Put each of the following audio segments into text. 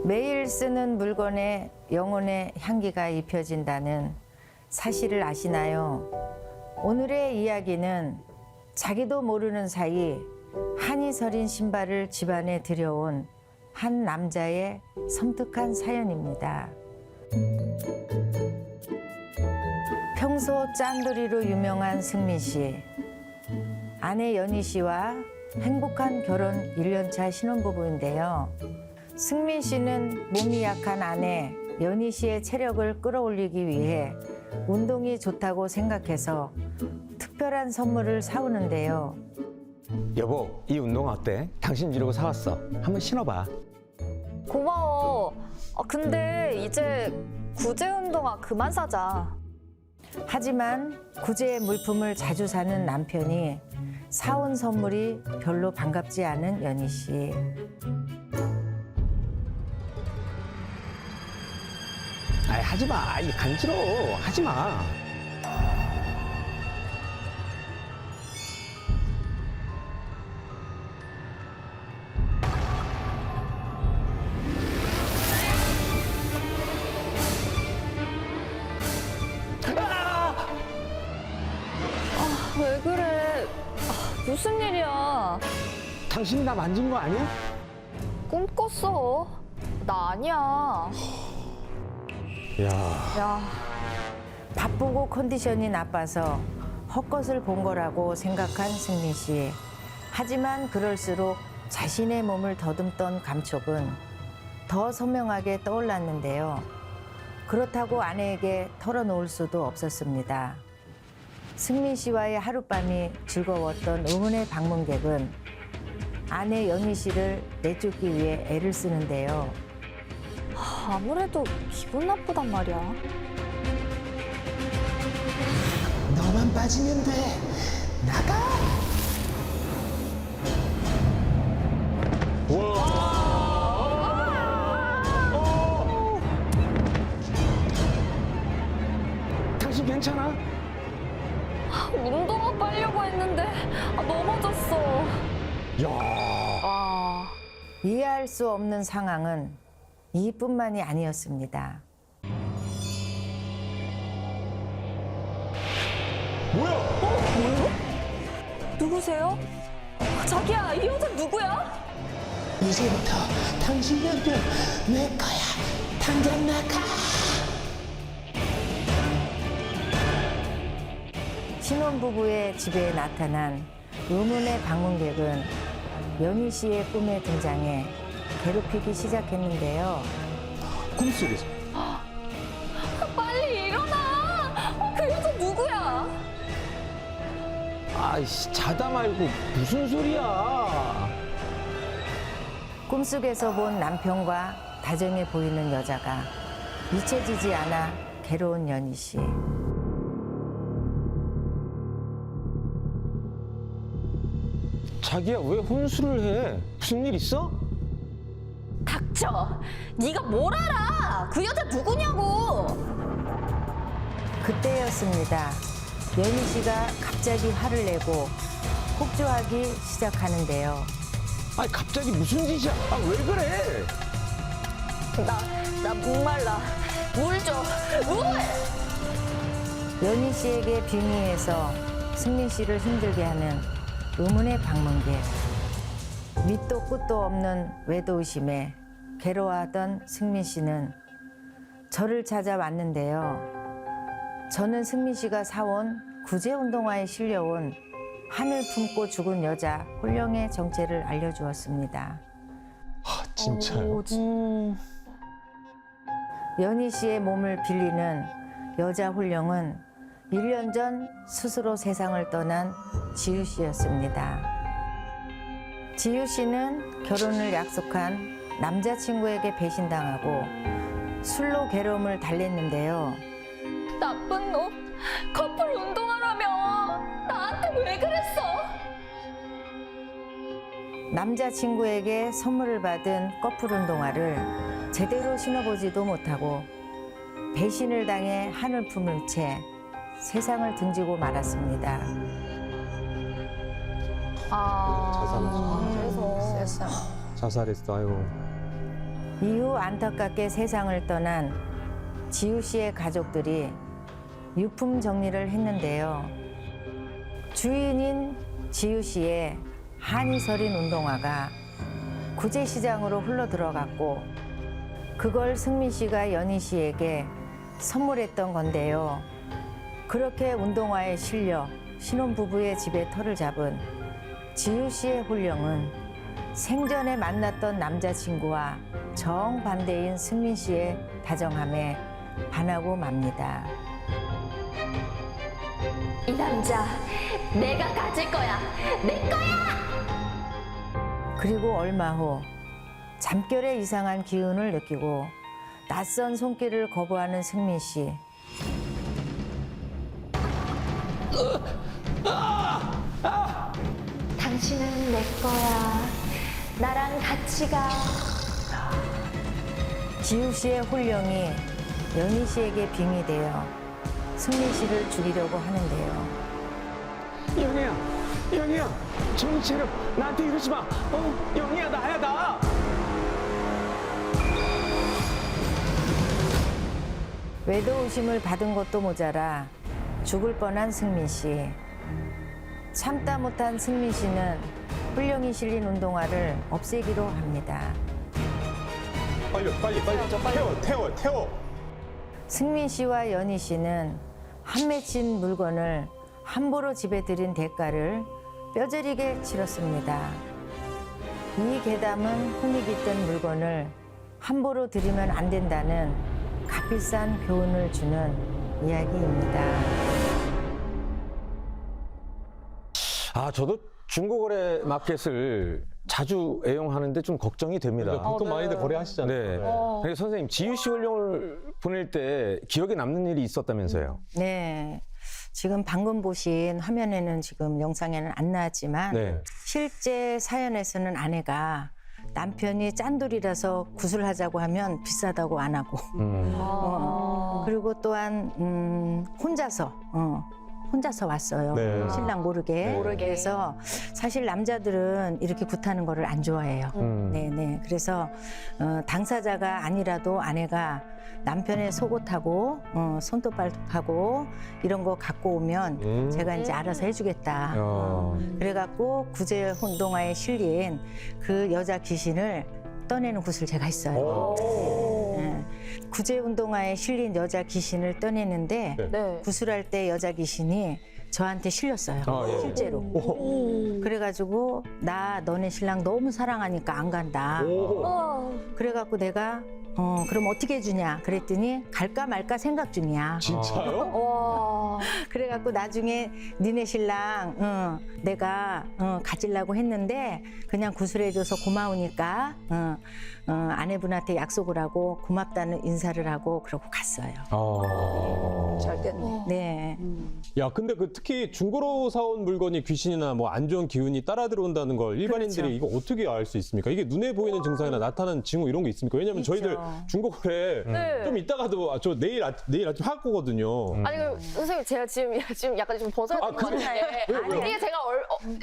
매일 쓰는 물건에 영혼의 향기가 입혀진다는 사실을 아시나요? 오늘의 이야기는 자기도 모르는 사이 한이 서린 신발을 집안에 들여온 한 남자의 섬뜩한 사연입니다. 평소 짠돌이로 유명한 승민 씨. 아내 연희 씨와 행복한 결혼 1년차 신혼부부인데요. 승민 씨는 몸이 약한 아내 연희 씨의 체력을 끌어올리기 위해 운동이 좋다고 생각해서 특별한 선물을 사오는데요. 여보, 이 운동화 어때? 당신 주려고 사왔어. 한번 신어봐. 고마워. 근데 이제 구제 운동화 그만 사자. 하지만 구제의 물품을 자주 사는 남편이 사온 선물이 별로 반갑지 않은 연희 씨. 아이, 하지 마. 이 간지러워. 하지 마. 왜 그래? 무슨 일이야? 당신이 나 만진 거 아니야? 꿈 꿨어. 나 아니야. 야, 야, 바쁘고 컨디션이 나빠서 헛것을 본 거라고 생각한 승민 씨. 하지만 그럴수록 자신의 몸을 더듬던 감촉은 더 선명하게 떠올랐는데요. 그렇다고 아내에게 털어놓을 수도 없었습니다. 승민 씨와의 하룻밤이 즐거웠던 의문의 방문객은 아내 연희 씨를 내쫓기 위해 애를 쓰는데요. 아무래도 기분 나쁘단 말이야. 너만 빠지면 돼. 나가. 당신 괜찮아? 운동화 빨려고 했는데 넘어졌어. 야, 이해할 수 없는 상황은 이뿐만이 아니었습니다. 누구세요? 자기야, 이 여자 누구야? 이제부터 당신 연병 내 거야. 당장 나가. 신혼부부의 집에 나타난 의문의 방문객은 연희 씨의 꿈에 등장해 괴롭히기 시작했는데요. 꿈속에서. 빨리 일어나! 그 여자 누구야? 아이씨, 자다 말고 무슨 소리야? 꿈속에서 본 남편과 다정해 보이는 여자가 잊혀지지 않아 괴로운 연희 씨. 자기야, 왜 혼술을 해? 무슨 일 있어? 닥쳐! 네가 뭘 알아! 그 여자 누구냐고! 그때였습니다. 연희 씨가 갑자기 화를 내고 폭주하기 시작하는데요. 아니, 갑자기 무슨 짓이야? 아, 왜 그래? 나 목말라. 물 줘! 물! 연희 씨에게 빙의해서 승민 씨를 힘들게 하는 의문의 방문객. 밑도 끝도 없는 외도의심에 괴로워하던 승민 씨는 저를 찾아왔는데요. 저는 승민 씨가 사온 구제 운동화에 실려온 하늘 품고 죽은 여자 홀령의 정체를 알려주었습니다. 진짜요? 연희 씨의 몸을 빌리는 여자 홀령은 1년 전 스스로 세상을 떠난 지유 씨였습니다. 지유 씨는 결혼을 약속한 남자친구에게 배신당하고 술로 괴로움을 달랬는데요. 나쁜 놈! 커플 운동하라며! 나한테 왜 그랬어? 남자친구에게 선물을 받은 커플 운동화를 제대로 신어보지도 못하고 배신을 당해 하늘 품을 채 세상을 등지고 말았습니다. 그래서. 자살했어, 아유. 이후 안타깝게 세상을 떠난 지우 씨의 가족들이 유품 정리를 했는데요. 주인인 지우 씨의 한이설인 운동화가 구제시장으로 흘러 들어갔고 그걸 승민 씨가 연희 씨에게 선물했던 건데요. 그렇게 운동화에 실려 신혼부부의 집에 터를 잡은 지우 씨의 혼령은 생전에 만났던 남자친구와 정반대인 승민 씨의 다정함에 반하고 맙니다. 이 남자 내가 가질 거야. 내 거야. 그리고 얼마 후 잠결에 이상한 기운을 느끼고 낯선 손길을 거부하는 승민 씨. 당신은 내 거야. 나랑 같이 가. 지우 씨의 혼령이 연희 씨에게 빙이 되어 승민 씨를 죽이려고 하는데요. 영희야, 영희야, 정신 차려. 나한테 이러지 마. 영희야, 나야 나. 외도 의심을 받은 것도 모자라 죽을 뻔한 승민 씨. 참다 못한 승민 씨는 혼령이 실린 운동화를 없애기로 합니다. 빨리 태워. 승민 씨와 연희 씨는 한 맺힌 물건을 함부로 집에 들인 대가를 뼈저리게 치렀습니다. 이 괴담은 흔히 깃든 물건을 함부로 들이면 안 된다는 값비싼 교훈을 주는 이야기입니다. 아, 저도 중고거래 마켓을 자주 애용하는데 좀 걱정이 됩니다. 보통 많이들 거래하시잖아요. 네. 근데 선생님, 지우 씨 혼령을 보낼 때 기억에 남는 일이 있었다면서요? 네. 지금 방금 보신 화면에는 지금 영상에는 안 나왔지만 네. 실제 사연에서는 아내가 남편이 짠돌이라서 구슬하자고 하면 비싸다고 안 하고 그리고 또한 혼자서 왔어요. 네. 신랑 모르게. 그래서 사실 남자들은 이렇게 굿하는 거를 안 좋아해요. 네네. 그래서 당사자가 아니라도 아내가 남편의 속옷하고 손톱발톱하고 이런 거 갖고 오면 제가 이제 알아서 해주겠다. 그래갖고 구제 운동화에 실린 그 여자 귀신을 떠내는 굿을 제가 했어요. 네. 구제 운동화에 실린 여자 귀신을 떠내는데 네. 구슬할 때 여자 귀신이 저한테 실렸어요. 예. 실제로. 그래가지고 나 너네 신랑 너무 사랑하니까 안 간다. 그래갖고 내가 그럼 어떻게 해주냐 그랬더니 갈까 말까 생각 중이야. 진짜요? 와. 그래갖고 나중에 니네 신랑 내가 가지려고 했는데 그냥 구슬해줘서 고마우니까 아내분한테 약속을 하고 고맙다는 인사를 하고 그러고 갔어요. 잘 됐네. 네. 야, 근데 그 특히 중고로 사온 물건이 귀신이나 뭐 안 좋은 기운이 따라 들어온다는 걸 일반인들이 그렇죠. 이거 어떻게 알 수 있습니까? 이게 눈에 보이는 증상이나 나타나는 징후 이런 게 있습니까? 왜냐면 있죠. 저희들 중고거래 네. 좀 이따가도 저 내일 아침 할 거거든요. 아니 그 선생님 제가 지금 약간 좀 벗어야 될 것 같은데 이게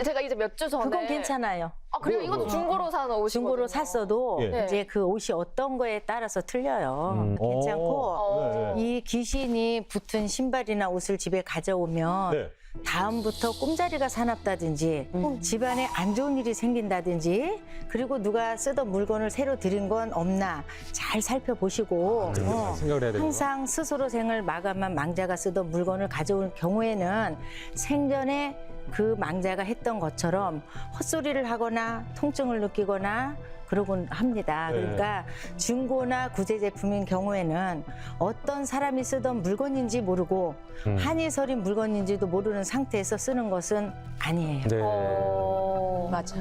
제가 이제 몇 주 전에 그건 괜찮아요. 아 그래요? 이것도 중고로 산 옷이거든요. 중고로 샀어도 예. 이제 그 옷이 어떤 거에 따라서 틀려요. 괜찮고 네. 이 귀신이 붙은 신발이나 옷을 집에 가져오면 네. 다음부터 꿈자리가 사납다든지 집안에 안 좋은 일이 생긴다든지 그리고 누가 쓰던 물건을 새로 들인 건 없나 잘 살펴보시고 생각을 해야 되겠다. 항상 스스로 생을 마감한 망자가 쓰던 물건을 가져올 경우에는 생전에 그 망자가 했던 것처럼 헛소리를 하거나 통증을 느끼거나 그러곤 합니다. 네. 그러니까 중고나 구제 제품인 경우에는 어떤 사람이 쓰던 물건인지 모르고 한이 서린 물건인지도 모르는 상태에서 쓰는 것은 아니에요. 네. 맞아.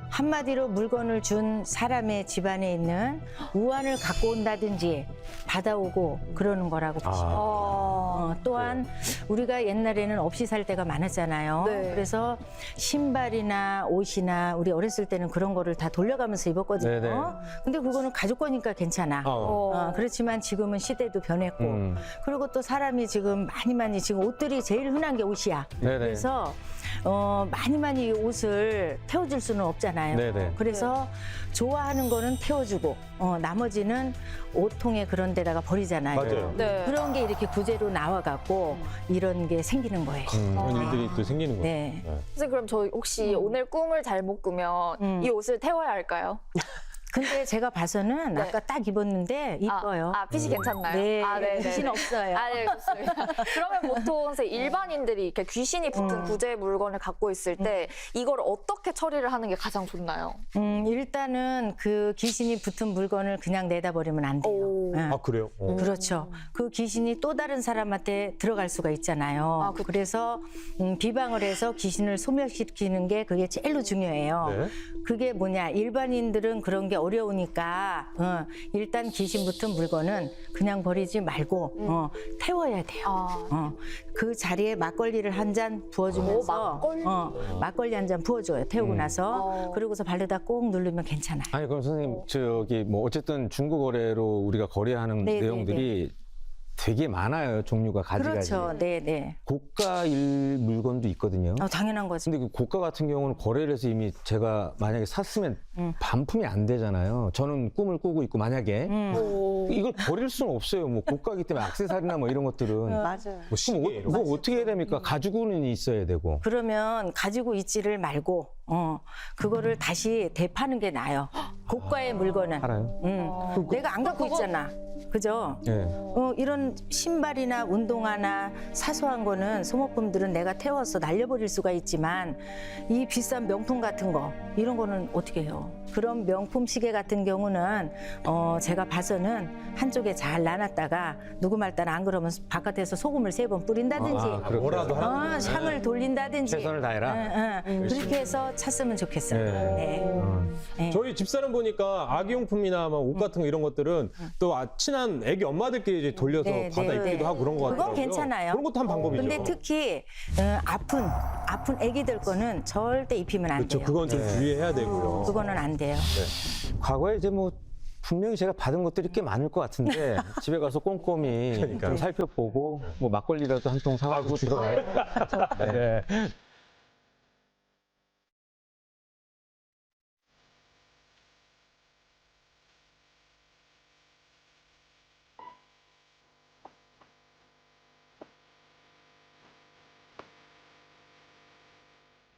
한마디로 물건을 준 사람의 집안에 있는 우환을 갖고 온다든지 받아오고 그러는 거라고 보시면 또한 우리가 옛날에는 없이 살 때가 많았잖아요. 네. 그래서 신발이나 옷이나 우리 어렸을 때는 그런 거를 다 돌려가면서 입었거든요. 네네. 근데 그거는 가족 거니까 괜찮아. 그렇지만 지금은 시대도 변했고 그리고 또 사람이 지금 많이 지금 옷들이 제일 흔한 게 옷이야. 네네. 그래서 많이 이 옷을 태워줄 수는 없잖아요. 있잖아요. 네네. 그래서 좋아하는 거는 태워주고 나머지는 오통에 그런 데다가 버리잖아요. 맞아요. 네. 그런 게 이렇게 구제로 나와갖고 이런 게 생기는 거예요. 그런 일들이 또 생기는 거예요. 네. 선생님 그럼 저 혹시 오늘 꿈을 잘 못 꾸면 이 옷을 태워야 할까요? 근데 제가 봐서는 네. 아까 딱 입었는데 이뻐요. 핏이 괜찮나요? 네, 아, 네, 귀신 없어요. 아, 네, 좋습니다. 그러면 보통 선생님, 일반인들이 이렇게 귀신이 붙은 구제 물건을 갖고 있을 때 이걸 어떻게 처리를 하는 게 가장 좋나요? 일단은 그 귀신이 붙은 물건을 그냥 내다버리면 안 돼요. 오. 응. 아, 그래요? 그렇죠. 그 귀신이 또 다른 사람한테 들어갈 수가 있잖아요. 그쵸. 그래서 비방을 해서 귀신을 소멸시키는 게 그게 제일로 중요해요. 네. 그게 뭐냐, 일반인들은 그런 게 어려우니까 일단 귀신 붙은 물건은 그냥 버리지 말고 태워야 돼요. 아. 그 자리에 막걸리를 한 잔 부어주면서 막걸리? 막걸리 한 잔 부어줘요. 태우고 나서 그러고서 발에다 꼭 누르면 괜찮아요. 아니 그럼 선생님 저기 뭐 어쨌든 중고 거래로 우리가 거래하는 네, 내용들이 되게 많아요. 종류가 가지가지. 그렇죠. 네. 고가일 물건도 있거든요. 당연한 거죠. 근데 그 고가 같은 경우는 거래를 해서 이미 제가 만약에 샀으면 반품이 안 되잖아요. 저는 꿈을 꾸고 있고 만약에 이걸 버릴 수는 없어요. 뭐 고가기 때문에 액세서리나 뭐 이런 것들은 맞아요. 뭐 시계 이런 거. 뭐 어떻게 해야 됩니까? 가지고는 있어야 되고. 그러면 가지고 있지를 말고 그거를 다시 되파는 게 나아요. 고가의 물건은. 알아요? 내가 안 갖고 있잖아. 그죠? 네. 이런 신발이나 운동화나 사소한 거는 소모품들은 내가 태워서 날려버릴 수가 있지만 이 비싼 명품 같은 거 이런 거는 어떻게 해요? 그런 명품 시계 같은 경우는 제가 봐서는 한쪽에 잘 놔놨다가 누구 말따라 안 그러면 바깥에서 소금을 3번 뿌린다든지 뭐라도 하나. 향을 돌린다든지 최선을 다해라. 그렇게 해서 찼으면 좋겠어요. 네. 저희 집사람 보니까 아기용품이나 막 옷 같은 거 이런 것들은 또 친한 애기 엄마들끼리 이제 돌려서 네, 받아 네, 입기도 네. 하고 그런 거 그건 같아요. 괜찮아요. 그런 것도 한 방법이죠. 근데 특히 아픈 애기들 거는 절대 입히면 안 그렇죠. 돼요. 그건 좀 주의해야 되고요. 그거는 안 돼요. 과거에 이제 뭐 분명히 제가 받은 것들이 꽤 많을 것 같은데 집에 가서 꼼꼼히 좀 살펴보고 뭐 막걸리라도 한 통 사가지고 들어가요. 네.